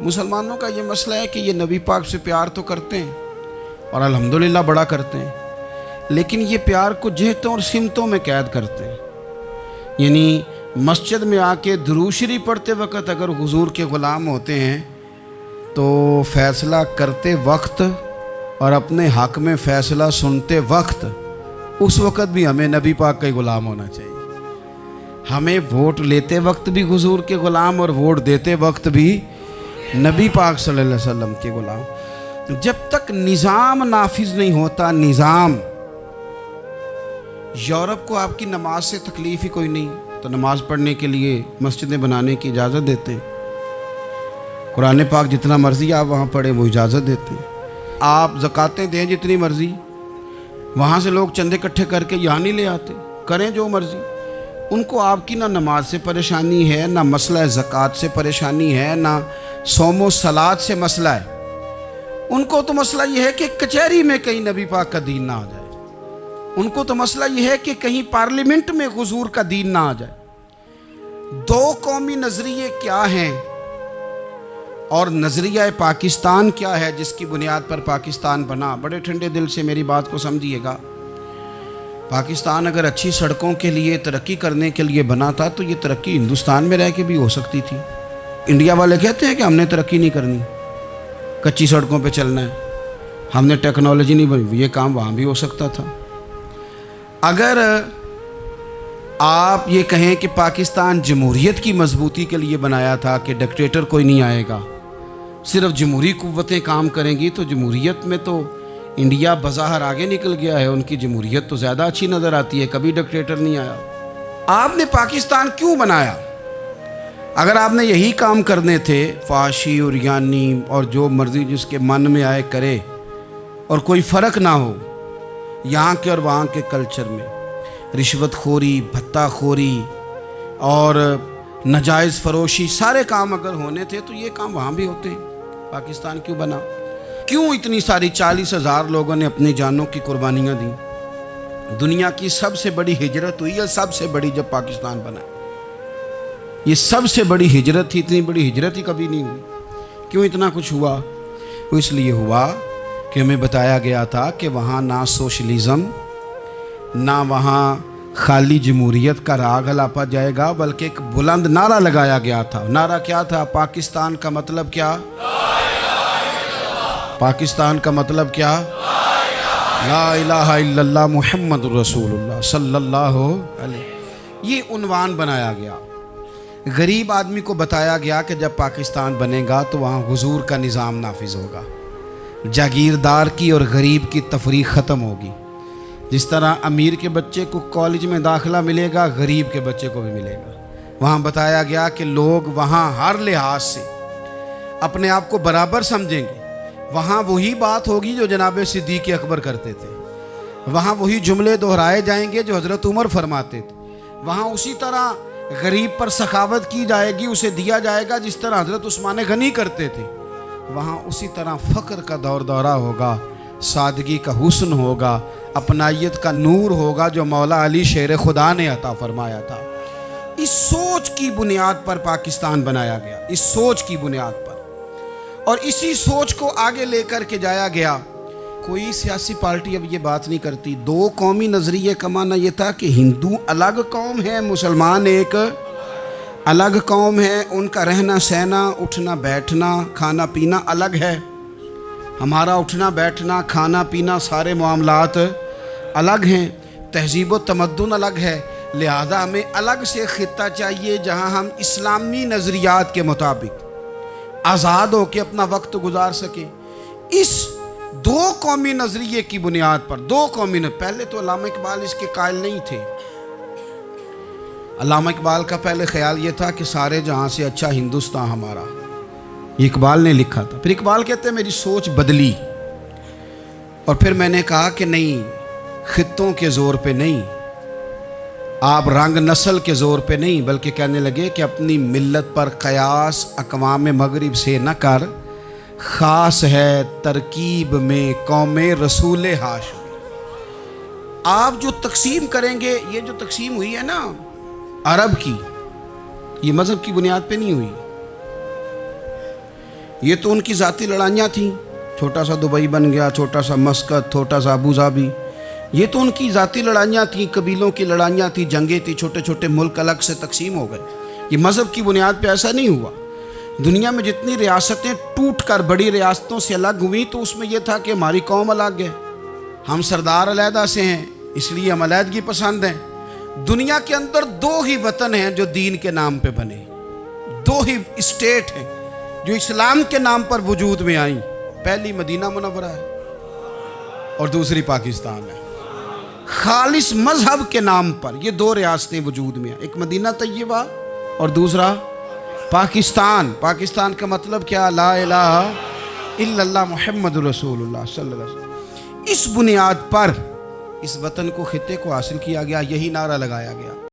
मुसलमानों का ये मसला है कि ये नबी पाक से प्यार तो करते हैं और अल्हम्दुलिल्लाह बड़ा करते हैं, लेकिन ये प्यार को जिहतों और सिमतों में कैद करते हैं। यानी मस्जिद में आके दुरूद शरीफ पढ़ते वक्त अगर हुजूर के ग़ुलाम होते हैं तो फ़ैसला करते वक्त और अपने हक़ में फ़ैसला सुनते वक्त उस वक़्त भी हमें नबी पाक का ही ग़ुलाम होना चाहिए। हमें वोट लेते वक्त भी हुजूर के ग़ुलाम और वोट देते वक्त भी नबी पाक सल्लल्लाहु अलैहि वसल्लम के ग़ुलाम। जब तक निज़ाम नाफिज नहीं होता, निज़ाम, यूरोप को आपकी नमाज से तकलीफ़ ही कोई नहीं तो नमाज पढ़ने के लिए मस्जिदें बनाने की इजाज़त देते हैं। कुरान पाक जितना मर्ज़ी आप वहाँ पढ़ें वो इजाज़त देते हैं। आप ज़कातें दें जितनी मर्ज़ी, वहाँ से लोग चंदे इकट्ठे करके यहाँ नहीं ले आते, करें जो मर्ज़ी। उनको आपकी ना नमाज से परेशानी है, ना मसला ज़कात से परेशानी है, ना सोमो सलात से मसला है। उनको तो मसला ये है कि कचहरी में कहीं नबी पाक का दीन ना आ जाए। उनको तो मसला ये है कि कहीं पार्लियामेंट में हुजूर का दीन ना आ जाए। दो कौमी नज़रिए क्या हैं और नज़रिया पाकिस्तान क्या है जिसकी बुनियाद पर पाकिस्तान बना। बड़े ठंडे दिल से मेरी बात को समझिएगा। पाकिस्तान अगर अच्छी सड़कों के लिए, तरक्की करने के लिए बना था तो ये तरक्की हिंदुस्तान में रह के भी हो सकती थी। इंडिया वाले कहते हैं कि हमने तरक्की नहीं करनी, कच्ची सड़कों पे चलना है, हमने टेक्नोलॉजी नहीं बनी। ये काम वहाँ भी हो सकता था। अगर आप ये कहें कि पाकिस्तान जमहूरियत की मजबूती के लिए बनाया था कि डिक्टेटर कोई नहीं आएगा, सिर्फ जमहूरी कुव्वतें काम करेंगी, तो जमहूरियत में तो इंडिया बज़ाहिर आगे निकल गया है। उनकी जमहूरियत तो ज़्यादा अच्छी नज़र आती है, कभी डिक्टेटर नहीं आया। आपने पाकिस्तान क्यों बनाया? अगर आपने यही काम करने थे, फाशी और यानी और जो मर्ज़ी जिसके मन में आए करे और कोई फ़र्क ना हो यहाँ के और वहाँ के कल्चर में, रिश्वतखोरी, भत्ताखोरी और नाजायज़ फ़रोशी, सारे काम अगर होने थे तो ये काम वहाँ भी होते हैं। पाकिस्तान क्यों बना? क्यों इतनी सारी 40,000 लोगों ने अपनी जानों की कुर्बानियाँ दी? दुनिया की सबसे बड़ी हिजरत हुई है, सबसे बड़ी, जब पाकिस्तान बना। ये सबसे बड़ी हिजरत थी, इतनी बड़ी हिजरत ही कभी नहीं हुई। क्यों इतना कुछ हुआ? वो इसलिए हुआ कि हमें बताया गया था कि वहाँ ना सोशलिज़म, ना वहाँ खाली जमहूरियत का राग अलापा जाएगा, बल्कि एक बुलंद नारा लगाया गया था। नारा क्या था? पाकिस्तान का मतलब क्या? पाकिस्तान का मतलब क्या? ला इलाहा इल्लल्लाह मुहम्मदुर रसूलुल्लाह सल्लल्लाहु अलैहि। ये उन्वान बनाया गया। गरीब आदमी को बताया गया कि जब पाकिस्तान बनेगा तो वहाँ हुजूर का निज़ाम नाफिज होगा, जागीरदार की और गरीब की तफरीक ख़त्म होगी। जिस तरह अमीर के बच्चे को कॉलेज में दाखिला मिलेगा, गरीब के बच्चे को भी मिलेगा। वहाँ बताया गया कि लोग वहाँ हर लिहाज से अपने आप को बराबर समझेंगे। वहाँ वही बात होगी जो जनाब सिद्दीक़ अकबर करते थे। वहाँ वही जुमले दोहराए जाएंगे जो हज़रत उमर फरमाते थे। वहाँ उसी तरह गरीब पर सखावत की जाएगी, उसे दिया जाएगा जिस तरह हज़रत उस्मान गनी करते थे। वहाँ उसी तरह फ़क्र का दौर दौरा होगा, सादगी का हुस्न होगा, अपनायत का नूर होगा जो मौला अली शेर खुदा ने अता फरमाया था। इस सोच की बुनियाद पर पाकिस्तान बनाया गया, इस सोच की बुनियाद पर, और इसी सोच को आगे लेकर के जाया गया। कोई सियासी पार्टी अब ये बात नहीं करती। दो कौमी नज़रिए का माना ये था कि हिंदू अलग कौम है, मुसलमान एक अलग कौम है, उनका रहना सहना, उठना बैठना, खाना पीना अलग है। हमारा उठना बैठना, खाना पीना, सारे मामलात अलग हैं, तहजीब व तमद्दुन अलग है। लिहाजा हमें अलग से ख़ित्ता चाहिए जहाँ हम इस्लामी नज़रियात के मुताबिक आज़ाद हो के अपना वक्त गुजार सकें। इस दो कौमी नज़रिए की बुनियाद पर, दो कौमी न, पहले तो अल्लामा इकबाल इसके कायल नहीं थे। अल्लामा इकबाल का पहले ख्याल ये था कि सारे जहाँ से अच्छा हिंदुस्तान हमारा, ये इकबाल ने लिखा था। फिर इकबाल कहते हैं मेरी सोच बदली और फिर मैंने कहा कि नहीं, खित्तों के ज़ोर पे नहीं, आप रंग नस्ल के ज़ोर पे नहीं, बल्कि कहने लगे कि अपनी मिल्लत पर क़यास अक़वाम मगरिब से न कर, ख़ास है तरकीब में कौम रसूल हाशिम। आप जो तकसीम करेंगे, ये जो तकसीम हुई है ना अरब की, ये मज़हब की बुनियाद पे नहीं हुई। ये तो उनकी ज़ाती लड़ाइयाँ थीं, छोटा सा दुबई बन गया, छोटा सा मस्कत, छोटा सा अबू धाबी, ये तो उनकी ज़ाती लड़ाइयाँ थीं, कबीलों की लड़ाइयाँ थीं, जंगें थी, छोटे छोटे मुल्क अलग से तकसीम हो गए। ये मज़हब की बुनियाद पे ऐसा नहीं हुआ। दुनिया में जितनी रियासतें टूट कर बड़ी रियासतों से अलग हुई तो उसमें यह था कि हमारी कौम अलग है, हम सरदार अलहदा से हैं इसलिए हम अलहदगी पसंद हैं। दुनिया के अंदर दो ही वतन हैं जो दीन के नाम पे बने, दो ही स्टेट हैं जो इस्लाम के नाम पर वजूद में आई। पहली मदीना मुनव्वरा है और दूसरी पाकिस्तान है। खालिस मजहब के नाम पर ये दो रियासतें वजूद में आई, एक मदीना तैयबा और दूसरा पाकिस्तान। पाकिस्तान का मतलब क्या? ला इलाहा इल्लल्लाह मुहम्मदुर रसूलुल्लाह सल्लल्लाहु अलैहि वसल्लम। इस बुनियाद पर इस वतन को, खिते को हासिल किया गया, यही नारा लगाया गया।